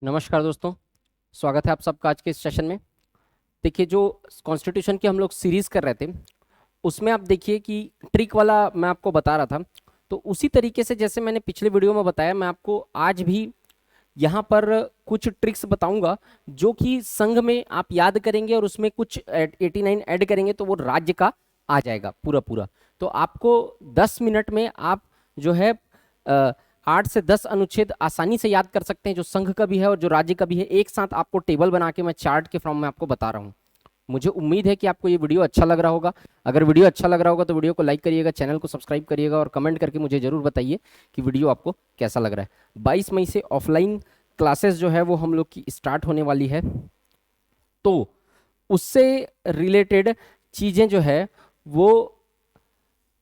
नमस्कार दोस्तों, स्वागत है आप सबका आज के इस सेशन में। देखिए, जो कॉन्स्टिट्यूशन की हम लोग सीरीज कर रहे थे उसमें आप देखिए कि ट्रिक वाला मैं आपको बता रहा था। तो उसी तरीके से जैसे मैंने पिछले वीडियो में बताया, मैं आपको आज भी यहाँ पर कुछ ट्रिक्स बताऊंगा जो कि संघ में आप याद करेंगे और उसमें कुछ 89 ऐड करेंगे तो वो राज्य का आ जाएगा पूरा पूरा। तो आपको 10 मिनट में आप जो है 8 से 10 अनुच्छेद आसानी से याद कर सकते हैं, जो संघ का भी है और जो राज्य का भी है। एक साथ आपको टेबल बना के मैं चार्ट के फॉर्म में आपको बता रहा हूँ। मुझे उम्मीद है कि आपको ये वीडियो अच्छा लग रहा होगा। अगर वीडियो अच्छा लग रहा होगा तो वीडियो को लाइक करिएगा, चैनल को सब्सक्राइब करिएगा और कमेंट करके मुझे जरूर बताइए कि वीडियो आपको कैसा लग रहा है। 22 मई से ऑफलाइन क्लासेस जो है वो हम लोग की स्टार्ट होने वाली है, तो उससे रिलेटेड चीज़ें जो है वो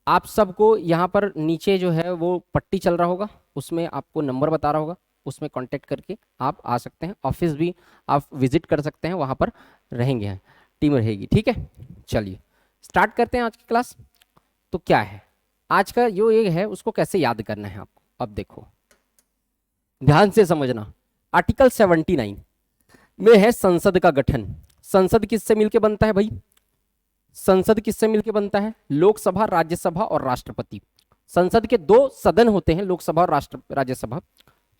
आप सबको यहाँ पर नीचे जो है वो पट्टी चल रहा होगा, उसमें आपको नंबर बता रहा होगा, उसमें कांटेक्ट करके आप आ सकते हैं। ऑफिस भी आप विजिट कर सकते हैं, वहाँ पर रहेंगे, टीम रहेगी। ठीक है, चलिए स्टार्ट करते हैं आज की क्लास। तो क्या है आज का जो ये है, उसको कैसे याद करना है आपको। अब देखो, ध्यान से समझना। आर्टिकल 79 में है संसद का गठन। संसद किससे मिलके बनता है भाई? संसद किससे मिलकर बनता है? लोकसभा, राज्यसभा और राष्ट्रपति। संसद के दो सदन होते हैं, लोकसभा और राज्यसभा।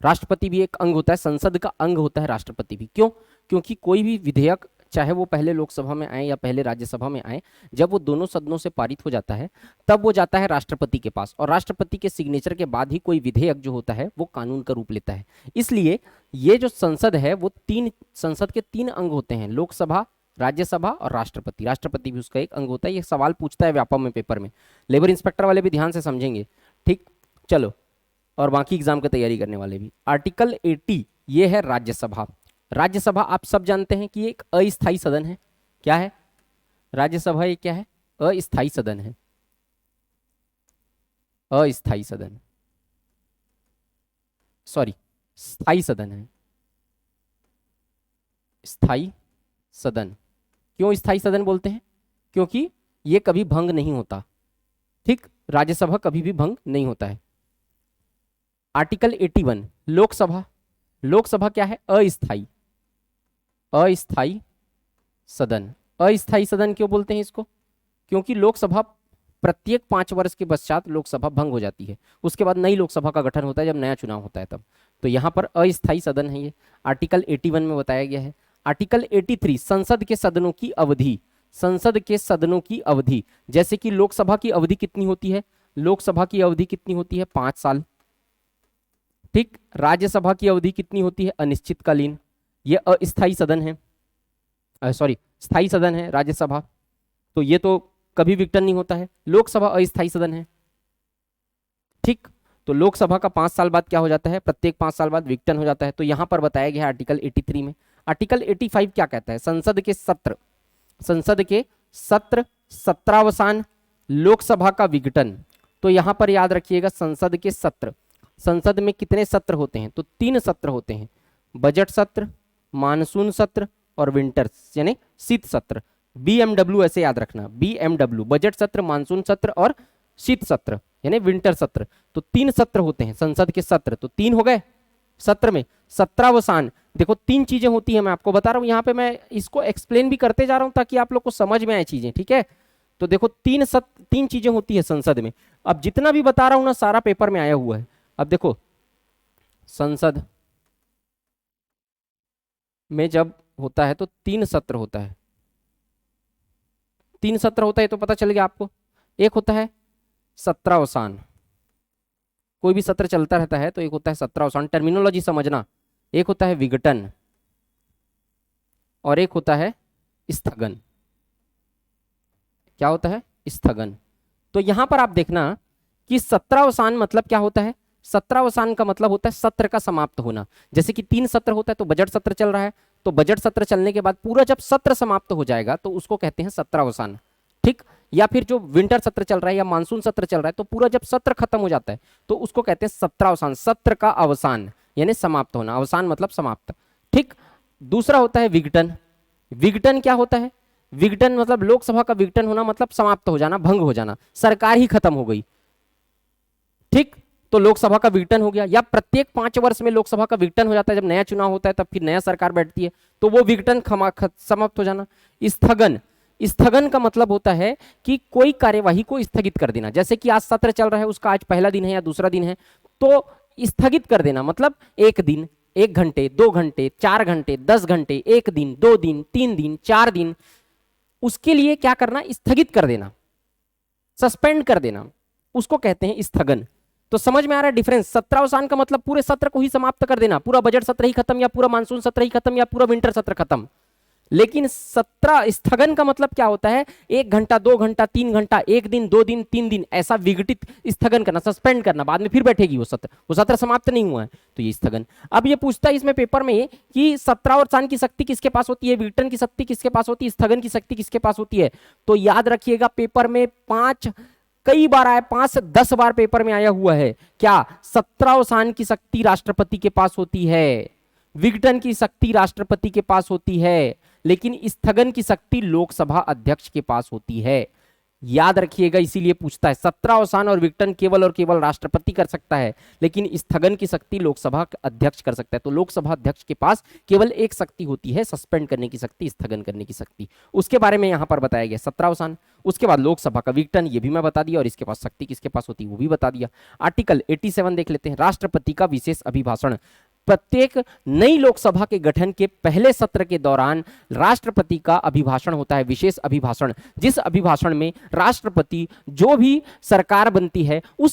राष्ट्रपति भी एक अंग होता है, संसद का अंग होता है राष्ट्रपति भी। क्यों? क्योंकि कोई भी विधेयक, चाहे वो पहले लोकसभा में आए या पहले राज्यसभा में आए, जब वो दोनों सदनों से पारित हो जाता है तब वो जाता है राष्ट्रपति के पास, और राष्ट्रपति के सिग्नेचर के बाद ही कोई विधेयक जो होता है वो कानून का रूप लेता है। इसलिए ये जो संसद है वो संसद के तीन अंग होते हैं, लोकसभा, राज्यसभा और राष्ट्रपति। राष्ट्रपति भी उसका एक अंग होता है। ये सवाल पूछता है व्यापम में, पेपर में। लेबर इंस्पेक्टर वाले भी ध्यान से समझेंगे। ठीक, चलो, और बाकी एग्जाम की तैयारी करने वाले भी। आर्टिकल 80 ये है राज्यसभा। राज्यसभा आप सब जानते हैं कि एक अस्थायी सदन है। क्या है? राज्यसभा ये क्या है? अस्थायी सदन है। अस्थायी सदन, सॉरी, स्थायी सदन है। स्थायी सदन। क्यों स्थायी सदन बोलते हैं? क्योंकि ये कभी भंग नहीं होता। ठीक, राज्यसभा कभी भी भंग नहीं होता है। आर्टिकल 81 लोकसभा। लोकसभा क्या है? अस्थायी, अस्थायी सदन। अस्थायी सदन क्यों बोलते हैं इसको? क्योंकि लोकसभा प्रत्येक 5 वर्ष के पश्चात लोकसभा भंग हो जाती है, उसके बाद नई लोकसभा का गठन होता है जब नया चुनाव होता है तब। तो यहां पर अस्थायी सदन है ये, आर्टिकल 81 में बताया गया है। आर्टिकल 83 संसद के सदनों की अवधि। संसद के सदनों की अवधि, जैसे कि लोकसभा की अवधि कितनी होती है? लोकसभा की अवधि कितनी होती है? 5 साल। ठीक, राज्यसभा की अवधि कितनी होती है? अनिश्चितकालीन। ये अस्थायी सदन है, सॉरी, स्थायी सदन है राज्यसभा, तो ये तो कभी विघटन नहीं होता है। लोकसभा अस्थायी सदन है। ठीक, तो लोकसभा का 5 साल बाद क्या हो जाता है? प्रत्येक 5 साल बाद विघटन हो जाता है। तो यहां पर बताया गया है आर्टिकल 83 में। आर्टिकल 85 क्या कहता है? संसद के सत्र। संसद के सत्र, सत्रावसान, लोकसभा का विघटन। तो यहां पर याद रखिएगा, संसद के सत्र। संसद में कितने सत्र होते हैं? तो 3 सत्र होते हैं, बजट सत्र, मानसून सत्र और विंटर यानी शीत सत्र। BMW ऐसे याद रखना, BMW, बजट सत्र, मानसून सत्र और शीत सत्र यानी विंटर सत्र। तो 3 सत्र होते हैं संसद के सत्र। तो 3 हो गए सत्र में। सत्रावसान, देखो 3 चीजें होती है, मैं आपको बता रहा हूं, यहां पे मैं इसको एक्सप्लेन भी करते जा रहा हूं ताकि आप लोग को समझ में आए चीजें। ठीक है, तो देखो 3 चीजें होती है संसद में। अब जितना भी बता रहा हूं ना, सारा पेपर में आया हुआ है। अब देखो, संसद में जब होता है तो 3 सत्र होता है। 3 सत्र होता है तो पता चल गया आपको। एक होता है सत्रावसान, कोई भी सत्र चलता रहता है तो एक होता है सत्रावसान, टर्मिनोलॉजी समझना। एक होता है विघटन और एक होता है स्थगन। क्या होता है? स्थगन। तो यहां पर आप देखना कि सत्रावसान मतलब क्या होता है? सत्रावसान का मतलब होता है सत्र का समाप्त होना। जैसे कि 3 सत्र होता है तो बजट सत्र चल रहा है, तो बजट सत्र चलने के बाद पूरा जब सत्र समाप्त हो जाएगा तो उसको कहते हैं सत्रावसान। ठीक, या फिर जो विंटर सत्र चल रहा है या मानसून सत्र चल रहा है तो पूरा जब सत्र खत्म हो जाता है तो उसको कहते हैं सत्रावसान, सत्र का अवसान यानी समाप्त होना। अवसान मतलब समाप्त। ठीक, दूसरा होता है विघटन। विघटन क्या होता है? विघटन मतलब लोकसभा का विघटन होना, मतलब समाप्त हो जाना, भंग हो जाना, सरकार ही खत्म हो गई। ठीक, तो लोकसभा का विघटन हो गया, या प्रत्येक 5 वर्ष में लोकसभा का विघटन हो जाता है, जब नया चुनाव होता है तब फिर नया सरकार बैठती है, तो वो विघटन समाप्त हो जाना। स्थगन, स्थगन का मतलब होता है कि कोई कार्यवाही को स्थगित कर देना, जैसे कि आज सत्र चल रहा है, उसका आज पहला दिन है या दूसरा दिन है, तो स्थगित कर देना मतलब 1 दिन, 1 घंटे, 2 घंटे, 4 घंटे, 10 घंटे, 1 दिन, 2 दिन, 3 दिन, 4 दिन, उसके लिए क्या करना, स्थगित कर देना, सस्पेंड कर देना, उसको कहते हैं स्थगन। तो समझ में आ रहा है डिफरेंस? सत्रावसान का मतलब पूरे सत्र को ही समाप्त कर देना, पूरा बजट सत्र ही खत्म, या पूरा मानसून सत्र ही खत्म, या पूरा विंटर सत्र खत्म। लेकिन सत्र स्थगन का मतलब क्या होता है, 1 घंटा, 2 घंटा, 3 घंटा, 1 दिन, 2 दिन, 3 दिन, ऐसा विघटित स्थगन करना, सस्पेंड करना, बाद में फिर बैठेगी वो सत्र समाप्त नहीं हुआ है, तो ये स्थगन। अब ये पूछता है इसमें पेपर में कि सत्रावसान की शक्ति किसके पास होती है, विघटन की शक्ति किसके पास होती है, स्थगन की शक्ति किसके पास होती है। तो याद रखिएगा पेपर में कई बार आया, 5 से 10 बार पेपर में आया हुआ है, क्या सत्रावसान की शक्ति राष्ट्रपति के पास होती है, विघटन की शक्ति राष्ट्रपति के पास होती है, लेकिन स्थगन की शक्ति लोकसभा अध्यक्ष के पास होती है। याद रखिएगा, इसीलिए पूछता है, सत्रावसान और विघटन केवल और केवल राष्ट्रपति कर सकता है, लेकिन स्थगन की शक्ति लोकसभा अध्यक्ष कर सकता है। तो लोकसभा अध्यक्ष के पास केवल एक शक्ति होती है, सस्पेंड करने की शक्ति, स्थगन करने की शक्ति। उसके बारे में यहां पर बताया गया सत्रावसान। उसके बाद लोकसभा का विघटन, ये भी मैं बता दिया, और इसके पास शक्ति किसके पास होती है वो भी बता दिया। आर्टिकल 87 देख लेते हैं, राष्ट्रपति का विशेष अभिभाषण। प्रत्येक नई लोकसभा के गठन के पहले सत्र के दौरान राष्ट्रपति का अभिभाषण होता है, विशेष अभिभाषण, जिस अभिभाषण में राष्ट्रपति जो भी सरकार बनती है वो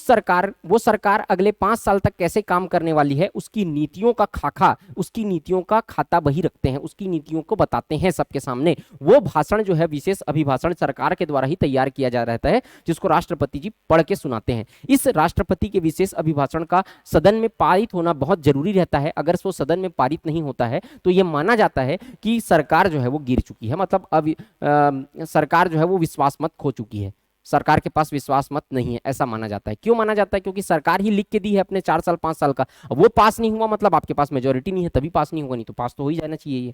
सरकार अगले 5 साल तक कैसे काम करने वाली है, उसकी नीतियों का खाका, उसकी नीतियों का खाता बही रखते हैं, उसकी नीतियों को बताते हैं सबके सामने। वो भाषण जो है, विशेष अभिभाषण, सरकार के द्वारा ही तैयार किया जा रहता है, जिसको राष्ट्रपति जी पढ़ के सुनाते हैं। इस राष्ट्रपति के विशेष अभिभाषण का सदन में पारित होना बहुत जरूरी रहता है। अगर वो सदन में पारित नहीं होता है तो यह माना जाता है कि सरकार जो है वो गिर चुकी है, मतलब अब सरकार जो है वो विश्वास मत खो चुकी है, सरकार के पास विश्वास मत नहीं है, ऐसा माना जाता है। क्यों माना जाता है? क्योंकि सरकार ही लिख के दी है अपने 4 साल 5 साल का, अब वो पास नहीं हुआ मतलब आपके पास मेजोरिटी नहीं है, तभी पास नहीं होगा, नहीं तो पास तो हो ही जाना चाहिए ये,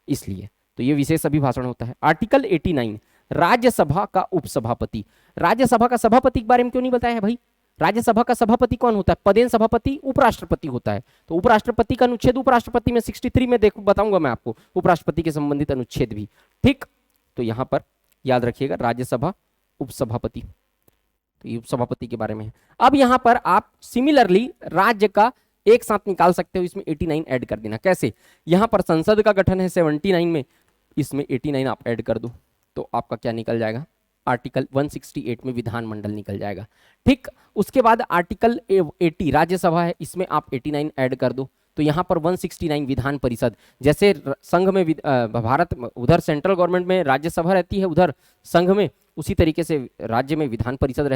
इसलिए तो ये विशेष अभिभाषण होता है। आर्टिकल 89, राज्यसभा का उपसभापति। राज्यसभा का सभापति के बारे में क्यों नहीं बताया है भाई? राज्यसभा का सभापति कौन होता है? पदेन सभापति उपराष्ट्रपति होता है। तो उपराष्ट्रपति का अनुच्छेद उपराष्ट्रपति में 63 में देखो, बताऊंगा मैं आपको उपराष्ट्रपति के संबंधित अनुच्छेद भी, ठीक। तो यहां पर याद रखिएगा राज्यसभा उपसभापति, तो ये उपसभापति के बारे में है। अब यहां पर आप सिमिलरली राज्य का एक साथ निकाल सकते हो, इसमें 89 ऐड कर देना। कैसे? यहां पर संसद का गठन है 79 में, इसमें 89 आप ऐड कर दो तो आपका क्या निकल जाएगा? आर्टिकल 168 में विधानमंडल निकल जाएगा, ठीक। उसके बाद आर्टिकल 80 राज्यसभा है, इसमें आप 89 ऐड कर दो तो यहां पर 169 विधान परिषद। जैसे संघ में भारत उधर सेंट्रल गवर्नमेंट में राज्यसभा रहती है, उधर संघ में उसी तरीके से राज्य में विधान परिषद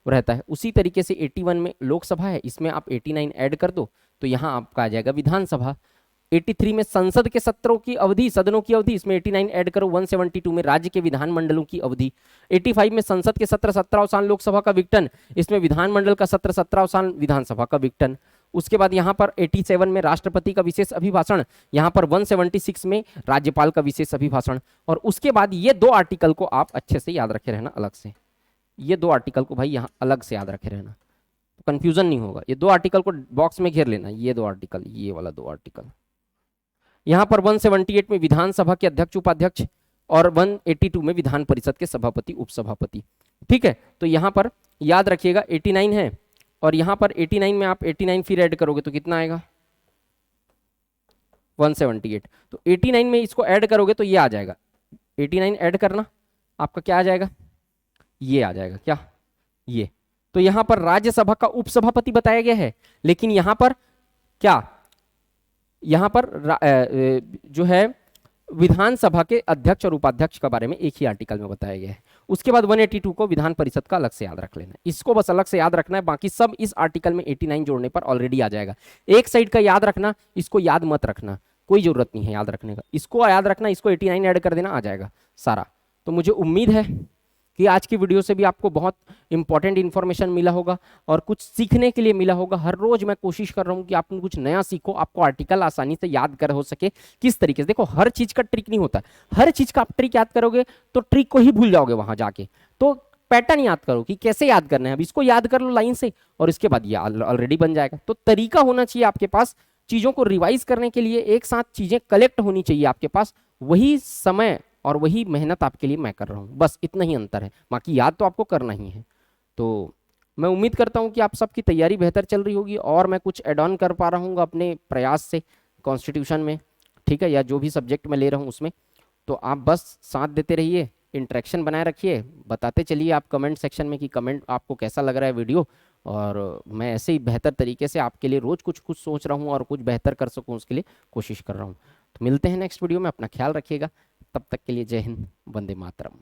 रहता है। उसी तरीके से 81 में लोकसभा है, इसमें आप 89 ऐड कर दो तो यहाँ आपका आ जाएगा विधानसभा। 83 में संसद के सत्रों की अवधि, सदनों की अवधि, इसमें 89 ऐड करो। 172 में राज्य के विधानमंडलों की अवधि। 85 में संसद के सत्र 17 लोकसभा का विघटन, इसमें विधानमंडल का सत्र 17 विधानसभा का विघटन। उसके बाद यहाँ पर 87 में राष्ट्रपति का विशेष अभिभाषण, यहाँ पर 176 में राज्यपाल का विशेष अभिभाषण। और उसके बाद ये 2 आर्टिकल को आप अच्छे से याद रखे रहना अलग से, ये 2 आर्टिकल को भाई यहाँ अलग से याद रखे रहना, कंफ्यूजन नहीं होगा। ये 2 आर्टिकल को बॉक्स में घेर लेना, ये 2 आर्टिकल, ये वाला 2 आर्टिकल। यहाँ पर 178 में विधानसभा के अध्यक्ष उपाध्यक्ष और 182 में विधान परिषद के सभापति उपसभापति, ठीक है। तो यहाँ पर याद रखिएगा 89 है और यहाँ पर 89 में आप 89 फिर ऐड करोगे तो कितना आएगा? 178। तो 89 में इसको ऐड करोगे तो ये आ जाएगा, 89 ऐड करना, आपका क्या आ जाएगा? ये आ जाएगा, क्या? ये। तो यहाँ पर राज्यसभा का उपसभापति बताया गया है, लेकिन यहाँ पर क्या, यहाँ पर जो है विधानसभा के अध्यक्ष और उपाध्यक्ष के बारे में एक ही आर्टिकल में बताया गया है। उसके बाद 182 को विधान परिषद का अलग से याद रख लेना, इसको बस अलग से याद रखना है, बाकी सब इस आर्टिकल में 89 जोड़ने पर ऑलरेडी आ जाएगा। एक साइड का याद रखना, इसको याद मत रखना, कोई जरूरत नहीं है याद रखने का, इसको याद रखना, इसको 89 ऐड कर देना, आ जाएगा सारा। तो मुझे उम्मीद है कि आज की वीडियो से भी आपको बहुत इंपॉर्टेंट इन्फॉर्मेशन मिला होगा और कुछ सीखने के लिए मिला होगा। हर रोज मैं कोशिश कर रहा हूँ कि आप कुछ नया सीखो, आपको आर्टिकल आसानी से याद कर हो सके। किस तरीके से, देखो हर चीज का ट्रिक नहीं होता, हर चीज का आप ट्रिक याद करोगे तो ट्रिक को ही भूल जाओगे वहां जाके। तो पैटर्न याद करो कि कैसे याद करना है। अब इसको याद कर लो लाइन से और इसके बाद ये ऑलरेडी बन जाएगा। तो तरीका होना चाहिए आपके पास चीजों को रिवाइज करने के लिए, एक साथ चीजें कलेक्ट होनी चाहिए आपके पास। वही समय और वही मेहनत आपके लिए मैं कर रहा हूँ, बस इतना ही अंतर है। बाकी याद तो आपको करना ही है। तो मैं उम्मीद करता हूँ कि आप सबकी तैयारी बेहतर चल रही होगी और मैं कुछ एड ऑन कर पा रहा हूँ अपने प्रयास से कॉन्स्टिट्यूशन में, ठीक है, या जो भी सब्जेक्ट मैं ले रहा हूँ उसमें। तो आप बस साथ देते रहिए, इंटरेक्शन बनाए रखिए, बताते चलिए आप कमेंट सेक्शन में कि कमेंट आपको कैसा लग रहा है वीडियो। और मैं ऐसे ही बेहतर तरीके से आपके लिए रोज़ कुछ कुछ सोच रहा हूँ और कुछ बेहतर कर सकूँ उसके लिए कोशिश कर रहा हूँ। तो मिलते हैं नेक्स्ट वीडियो में, अपना ख्याल रखिएगा। तब तक के लिए जय हिंद, वंदे मातरम।